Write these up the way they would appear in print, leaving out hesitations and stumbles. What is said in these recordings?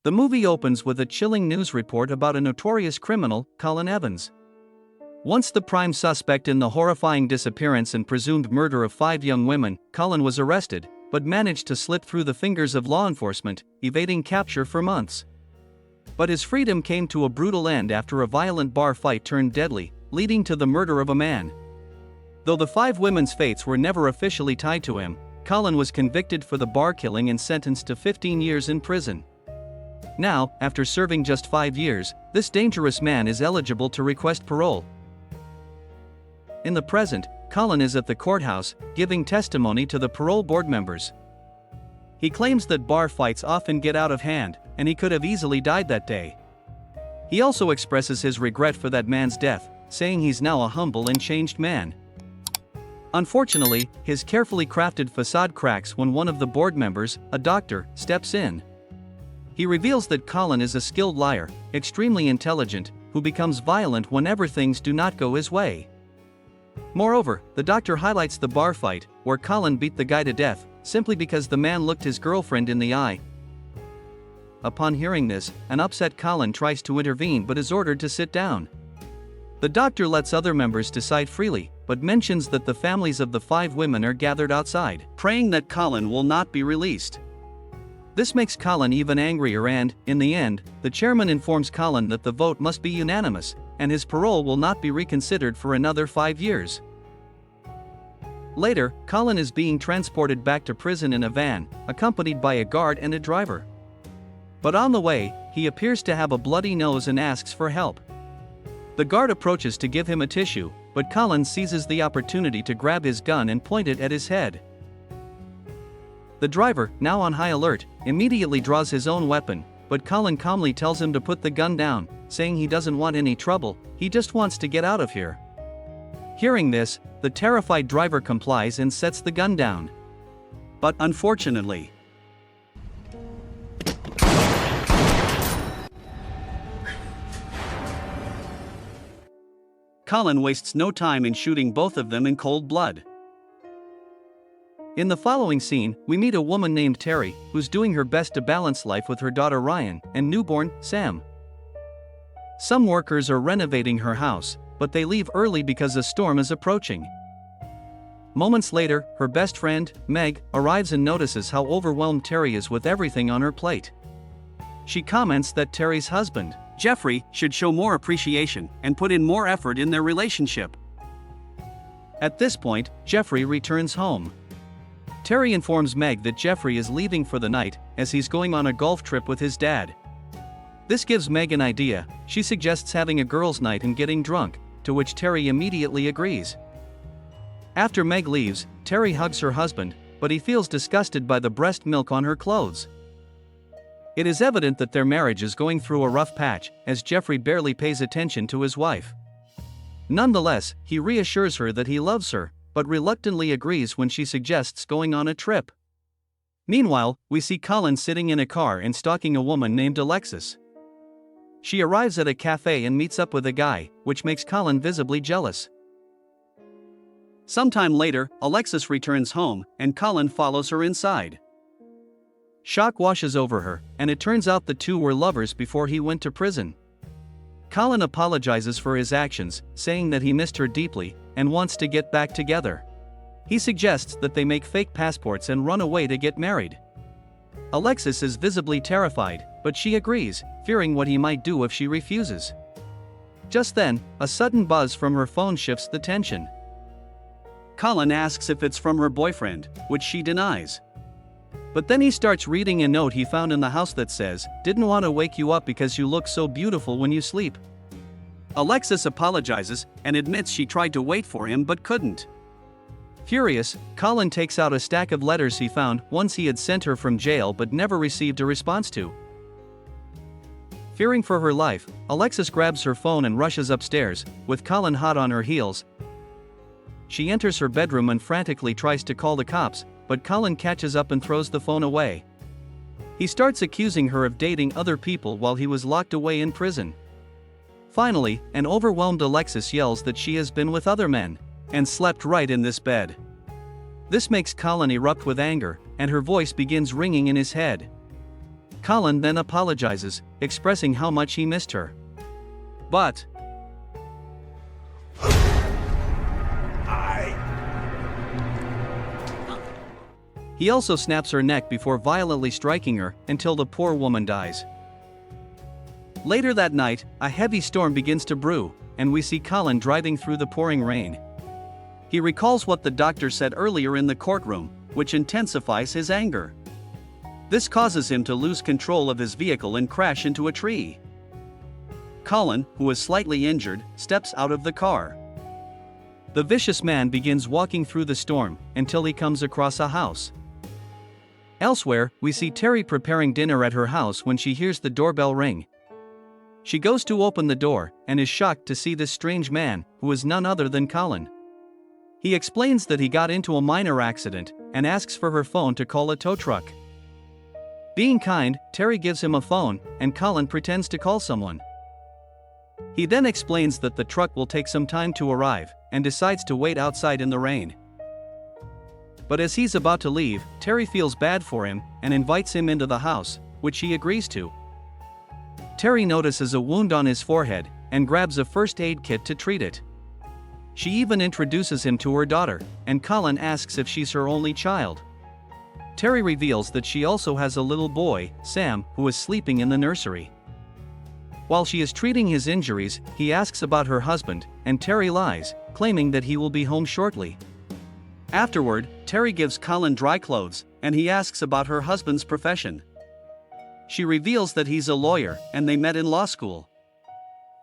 The movie opens with a chilling news report about a notorious criminal, Colin Evans. Once the prime suspect in the horrifying disappearance and presumed murder of 5 young women, Colin was arrested, but managed to slip through the fingers of law enforcement, evading capture for months. But his freedom came to a brutal end after a violent bar fight turned deadly, leading to the murder of a man. Though the 5 women's fates were never officially tied to him, Colin was convicted for the bar killing and sentenced to 15 years in prison. Now, after serving just 5 years, this dangerous man is eligible to request parole. In the present, Colin is at the courthouse, giving testimony to the parole board members. He claims that bar fights often get out of hand, and he could have easily died that day. He also expresses his regret for that man's death, saying he's now a humble and changed man. Unfortunately, his carefully crafted facade cracks when one of the board members, a doctor, steps in. He reveals that Colin is a skilled liar, extremely intelligent, who becomes violent whenever things do not go his way. Moreover, the doctor highlights the bar fight, where Colin beat the guy to death, simply because the man looked his girlfriend in the eye. Upon hearing this, an upset Colin tries to intervene but is ordered to sit down. The doctor lets other members decide freely, but mentions that the families of the 5 women are gathered outside, praying that Colin will not be released. This makes Colin even angrier and, in the end, the chairman informs Colin that the vote must be unanimous, and his parole will not be reconsidered for another 5 years. Later, Colin is being transported back to prison in a van, accompanied by a guard and a driver. But on the way, he appears to have a bloody nose and asks for help. The guard approaches to give him a tissue, but Colin seizes the opportunity to grab his gun and point it at his head. The driver, now on high alert, immediately draws his own weapon, but Colin calmly tells him to put the gun down, saying he doesn't want any trouble, he just wants to get out of here. Hearing this, the terrified driver complies and sets the gun down. But unfortunately, Colin wastes no time in shooting both of them in cold blood. In the following scene, we meet a woman named Terry, who's doing her best to balance life with her daughter Ryan and newborn, Sam. Some workers are renovating her house, but they leave early because a storm is approaching. Moments later, her best friend, Meg, arrives and notices how overwhelmed Terry is with everything on her plate. She comments that Terry's husband, Jeffrey, should show more appreciation and put in more effort in their relationship. At this point, Jeffrey returns home. Terry informs Meg that Jeffrey is leaving for the night, as he's going on a golf trip with his dad. This gives Meg an idea. She suggests having a girls' night and getting drunk, to which Terry immediately agrees. After Meg leaves, Terry hugs her husband, but he feels disgusted by the breast milk on her clothes. It is evident that their marriage is going through a rough patch, as Jeffrey barely pays attention to his wife. Nonetheless, he reassures her that he loves her, but reluctantly agrees when she suggests going on a trip. Meanwhile, we see Colin sitting in a car and stalking a woman named Alexis. She arrives at a cafe and meets up with a guy, which makes Colin visibly jealous. Sometime later, Alexis returns home, and Colin follows her inside. Shock washes over her, and it turns out the two were lovers before he went to prison. Colin apologizes for his actions, saying that he missed her deeply, and wants to get back together. He suggests that they make fake passports and run away to get married. Alexis is visibly terrified, but she agrees, fearing what he might do if she refuses. Just then, a sudden buzz from her phone shifts the tension. Colin asks if it's from her boyfriend, which she denies. But then he starts reading a note he found in the house that says, "Didn't want to wake you up because you look so beautiful when you sleep." Alexis apologizes and admits she tried to wait for him but couldn't. Furious, Colin takes out a stack of letters he found once he had sent her from jail but never received a response to. Fearing for her life, Alexis grabs her phone and rushes upstairs, with Colin hot on her heels. She enters her bedroom and frantically tries to call the cops, but Colin catches up and throws the phone away. He starts accusing her of dating other people while he was locked away in prison. Finally, an overwhelmed Alexis yells that she has been with other men, and slept right in this bed. This makes Colin erupt with anger, and her voice begins ringing in his head. Colin then apologizes, expressing how much he missed her. But he also snaps her neck before violently striking her until the poor woman dies. Later that night, a heavy storm begins to brew, and we see Colin driving through the pouring rain. He recalls what the doctor said earlier in the courtroom, which intensifies his anger. This causes him to lose control of his vehicle and crash into a tree. Colin, who is slightly injured, steps out of the car. The vicious man begins walking through the storm until he comes across a house. Elsewhere, we see Terry preparing dinner at her house when she hears the doorbell ring. She goes to open the door and is shocked to see this strange man, who is none other than Colin. He explains that he got into a minor accident and asks for her phone to call a tow truck. Being kind, Terry gives him a phone, and Colin pretends to call someone. He then explains that the truck will take some time to arrive, and decides to wait outside in the rain. But as he's about to leave, Terry feels bad for him and invites him into the house, which he agrees to. Terry notices a wound on his forehead and grabs a first aid kit to treat it. She even introduces him to her daughter, and Colin asks if she's her only child. Terry reveals that she also has a little boy, Sam, who is sleeping in the nursery. While she is treating his injuries, he asks about her husband, and Terry lies, claiming that he will be home shortly. Afterward, Terry gives Colin dry clothes, and he asks about her husband's profession. She reveals that he's a lawyer, and they met in law school.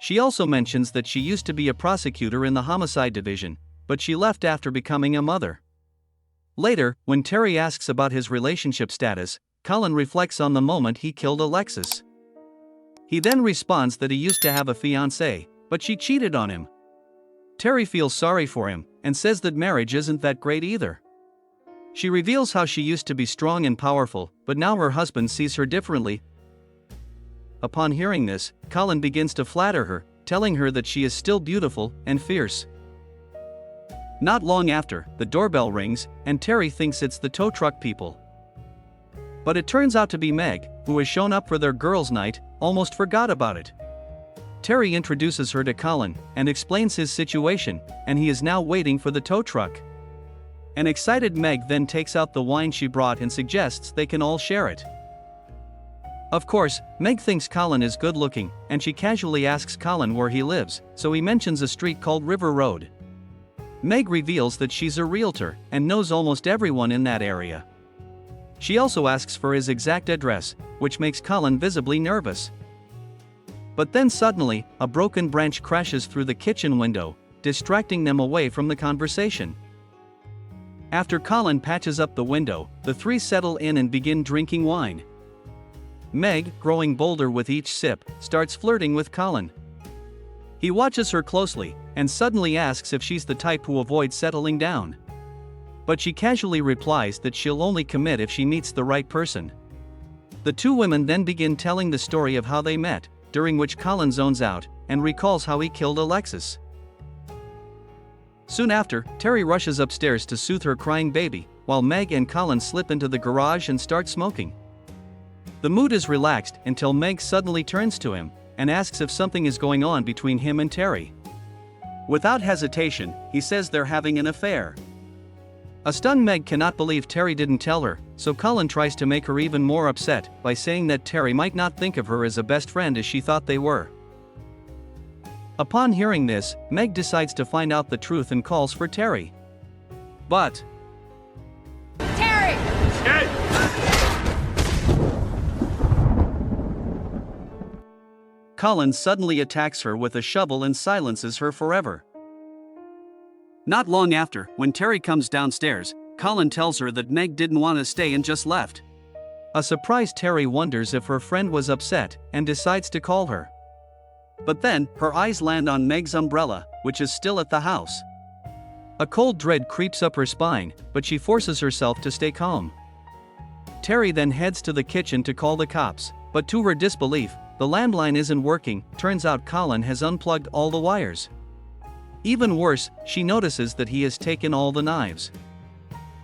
She also mentions that she used to be a prosecutor in the homicide division, but she left after becoming a mother. Later, when Terry asks about his relationship status, Colin reflects on the moment he killed Alexis. He then responds that he used to have a fiancée, but she cheated on him. Terry feels sorry for him, and says that marriage isn't that great either. She reveals how she used to be strong and powerful, but now her husband sees her differently. Upon hearing this, Colin begins to flatter her, telling her that she is still beautiful and fierce. Not long after, the doorbell rings, and Terry thinks it's the tow truck people. But it turns out to be Meg, who has shown up for their girls' night, almost forgot about it. Terry introduces her to Colin and explains his situation, and he is now waiting for the tow truck. An excited Meg then takes out the wine she brought and suggests they can all share it. Of course, Meg thinks Colin is good looking, and she casually asks Colin where he lives, so he mentions a street called River Road. Meg reveals that she's a realtor and knows almost everyone in that area. She also asks for his exact address, which makes Colin visibly nervous. But then suddenly, a broken branch crashes through the kitchen window, distracting them away from the conversation. After Colin patches up the window, the three settle in and begin drinking wine. Meg, growing bolder with each sip, starts flirting with Colin. He watches her closely, and suddenly asks if she's the type who avoids settling down. But she casually replies that she'll only commit if she meets the right person. The two women then begin telling the story of how they met, during which Colin zones out, and recalls how he killed Alexis. Soon after, Terry rushes upstairs to soothe her crying baby, while Meg and Colin slip into the garage and start smoking. The mood is relaxed until Meg suddenly turns to him, and asks if something is going on between him and Terry. Without hesitation, he says they're having an affair. A stunned Meg cannot believe Terry didn't tell her, so Colin tries to make her even more upset by saying that Terry might not think of her as a best friend as she thought they were. Upon hearing this, Meg decides to find out the truth and calls for Terry. But Terry! Hey! Colin suddenly attacks her with a shovel and silences her forever. Not long after, when Terry comes downstairs, Colin tells her that Meg didn't want to stay and just left. A surprised Terry wonders if her friend was upset and decides to call her. But then, her eyes land on Meg's umbrella, which is still at the house. A cold dread creeps up her spine, but she forces herself to stay calm. Terry then heads to the kitchen to call the cops, but to her disbelief, the landline isn't working. Turns out Colin has unplugged all the wires. Even worse, she notices that he has taken all the knives.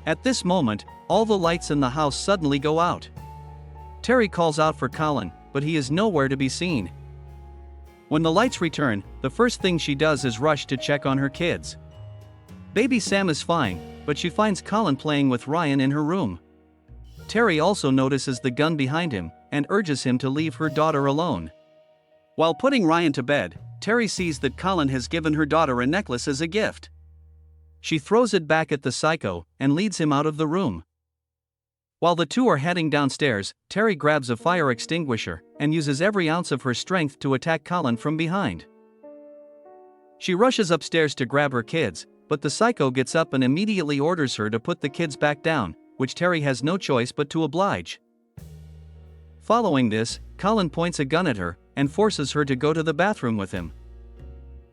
At this moment, all the lights in the house suddenly go out. Terry calls out for Colin, but he is nowhere to be seen. When the lights return, the first thing she does is rush to check on her kids. Baby Sam is fine, but she finds Colin playing with Ryan in her room. Terry also notices the gun behind him and urges him to leave her daughter alone. While putting Ryan to bed, Terry sees that Colin has given her daughter a necklace as a gift. She throws it back at the psycho and leads him out of the room. While the two are heading downstairs, Terry grabs a fire extinguisher and uses every ounce of her strength to attack Colin from behind. She rushes upstairs to grab her kids, but the psycho gets up and immediately orders her to put the kids back down, which Terry has no choice but to oblige. Following this, Colin points a gun at her and forces her to go to the bathroom with him.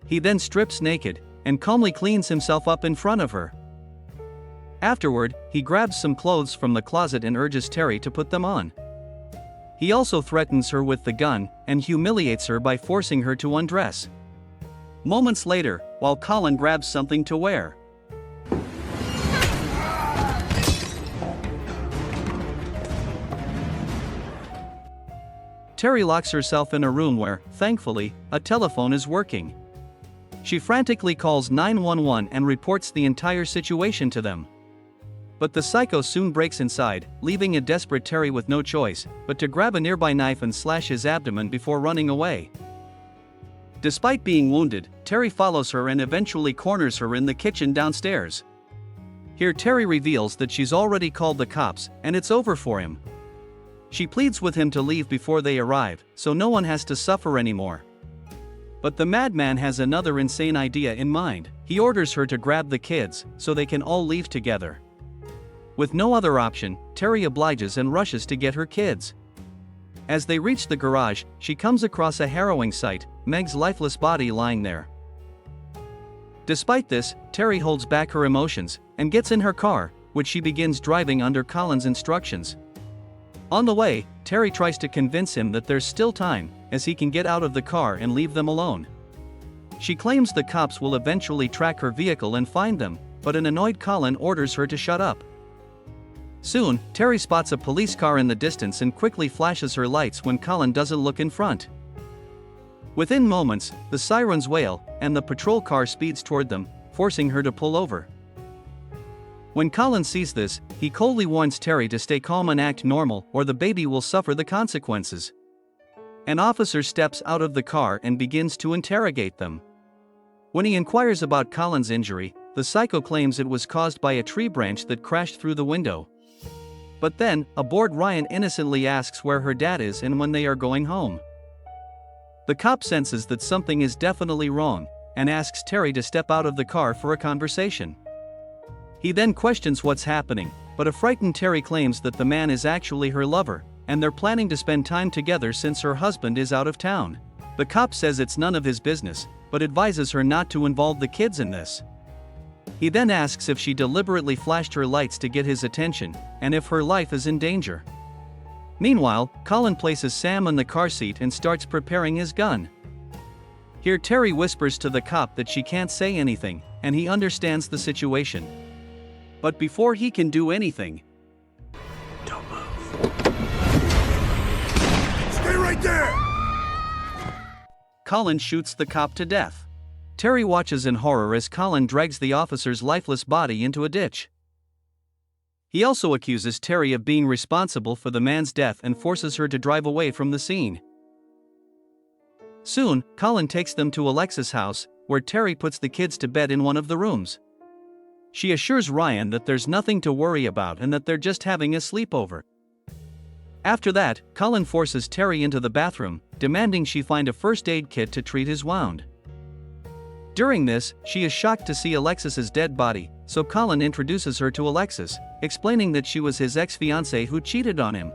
He then strips naked and calmly cleans himself up in front of her. Afterward, he grabs some clothes from the closet and urges Terry to put them on. He also threatens her with the gun and humiliates her by forcing her to undress. Moments later, while Colin grabs something to wear, Terry locks herself in a room where, thankfully, a telephone is working. She frantically calls 911 and reports the entire situation to them. But the psycho soon breaks inside, leaving a desperate Terry with no choice but to grab a nearby knife and slash his abdomen before running away. Despite being wounded, Terry follows her and eventually corners her in the kitchen downstairs. Here Terry reveals that she's already called the cops and it's over for him. She pleads with him to leave before they arrive, so no one has to suffer anymore. But the madman has another insane idea in mind. He orders her to grab the kids so they can all leave together. With no other option, Terry obliges and rushes to get her kids. As they reach the garage, she comes across a harrowing sight, Meg's lifeless body lying there. Despite this, Terry holds back her emotions and gets in her car, which she begins driving under Colin's instructions. On the way, Terry tries to convince him that there's still time, as he can get out of the car and leave them alone. She claims the cops will eventually track her vehicle and find them, but an annoyed Colin orders her to shut up. Soon, Terry spots a police car in the distance and quickly flashes her lights when Colin doesn't look in front. Within moments, the sirens wail, and the patrol car speeds toward them, forcing her to pull over. When Colin sees this, he coldly warns Terry to stay calm and act normal or the baby will suffer the consequences. An officer steps out of the car and begins to interrogate them. When he inquires about Colin's injury, the psycho claims it was caused by a tree branch that crashed through the window. But then, a bored Ryan innocently asks where her dad is and when they are going home. The cop senses that something is definitely wrong, and asks Terry to step out of the car for a conversation. He then questions what's happening, but a frightened Terry claims that the man is actually her lover, and they're planning to spend time together since her husband is out of town. The cop says it's none of his business, but advises her not to involve the kids in this. He then asks if she deliberately flashed her lights to get his attention, and if her life is in danger. Meanwhile, Colin places Sam in the car seat and starts preparing his gun. Here Terry whispers to the cop that she can't say anything, and he understands the situation. But before he can do anything, Don't move. Stay right there! Colin shoots the cop to death. Terry watches in horror as Colin drags the officer's lifeless body into a ditch. He also accuses Terry of being responsible for the man's death and forces her to drive away from the scene. Soon, Colin takes them to Alexa's house, where Terry puts the kids to bed in one of the rooms. She assures Ryan that there's nothing to worry about and that they're just having a sleepover. After that, Colin forces Terry into the bathroom, demanding she find a first aid kit to treat his wound. During this, she is shocked to see Alexis's dead body, so Colin introduces her to Alexis, explaining that she was his ex-fiancée who cheated on him.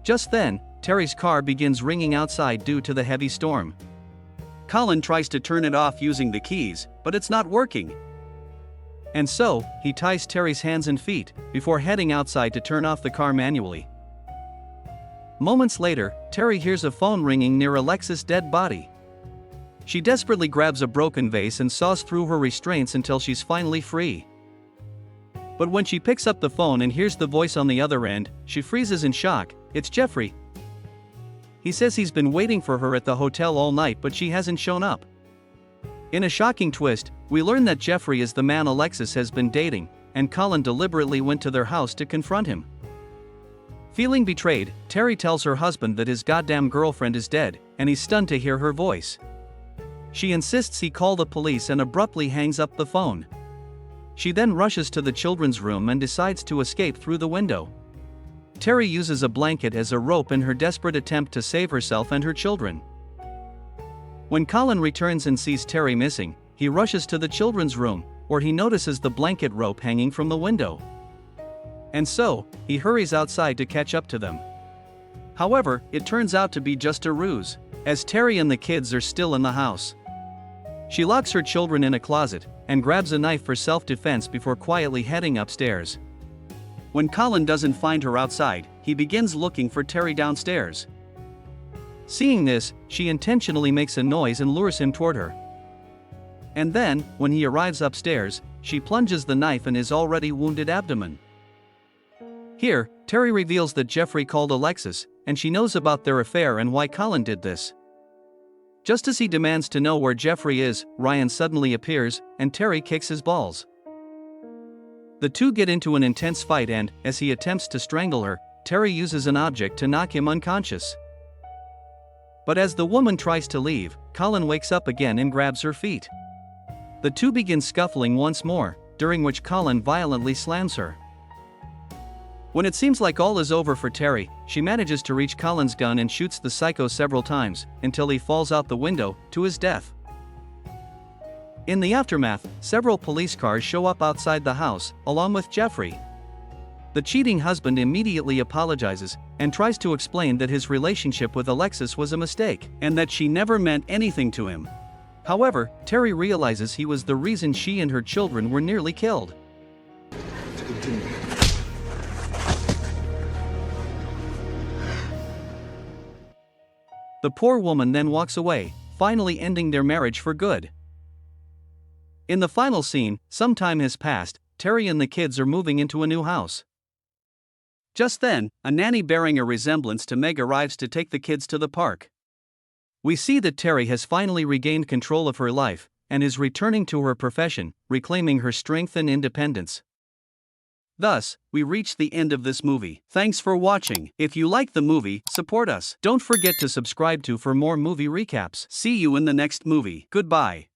Just then, Terry's car begins ringing outside due to the heavy storm. Colin tries to turn it off using the keys, but it's not working. And so, he ties Terry's hands and feet, before heading outside to turn off the car manually. Moments later, Terry hears a phone ringing near Alexis' dead body. She desperately grabs a broken vase and saws through her restraints until she's finally free. But when she picks up the phone and hears the voice on the other end, she freezes in shock, it's Jeffrey. He says he's been waiting for her at the hotel all night but she hasn't shown up. In a shocking twist, we learn that Jeffrey is the man Alexis has been dating, and Colin deliberately went to their house to confront him. Feeling betrayed, Terry tells her husband that his goddamn girlfriend is dead, and he's stunned to hear her voice. She insists he call the police and abruptly hangs up the phone. She then rushes to the children's room and decides to escape through the window. Terry uses a blanket as a rope in her desperate attempt to save herself and her children. When Colin returns and sees Terry missing, he rushes to the children's room, where he notices the blanket rope hanging from the window. And so, he hurries outside to catch up to them. However, it turns out to be just a ruse, as Terry and the kids are still in the house. She locks her children in a closet, and grabs a knife for self-defense before quietly heading upstairs. When Colin doesn't find her outside, he begins looking for Terry downstairs. Seeing this, she intentionally makes a noise and lures him toward her. And then, when he arrives upstairs, she plunges the knife in his already wounded abdomen. Here, Terry reveals that Jeffrey called Alexis, and she knows about their affair and why Colin did this. Just as he demands to know where Jeffrey is, Ryan suddenly appears, and Terry kicks his balls. The two get into an intense fight and, as he attempts to strangle her, Terry uses an object to knock him unconscious. But as the woman tries to leave, Colin wakes up again and grabs her feet. The two begin scuffling once more, during which Colin violently slams her. When it seems like all is over for Terry, she manages to reach Colin's gun and shoots the psycho several times, until he falls out the window, to his death. In the aftermath, several police cars show up outside the house, along with Jeffrey. The cheating husband immediately apologizes, and tries to explain that his relationship with Alexis was a mistake, and that she never meant anything to him. However, Terry realizes he was the reason she and her children were nearly killed. The poor woman then walks away, finally ending their marriage for good. In the final scene, some time has passed, Terry and the kids are moving into a new house. Just then, a nanny bearing a resemblance to Meg arrives to take the kids to the park. We see that Terry has finally regained control of her life, and is returning to her profession, reclaiming her strength and independence. Thus, we reach the end of this movie. Thanks for watching. If you like the movie, support us. Don't forget to subscribe for more movie recaps. See you in the next movie. Goodbye.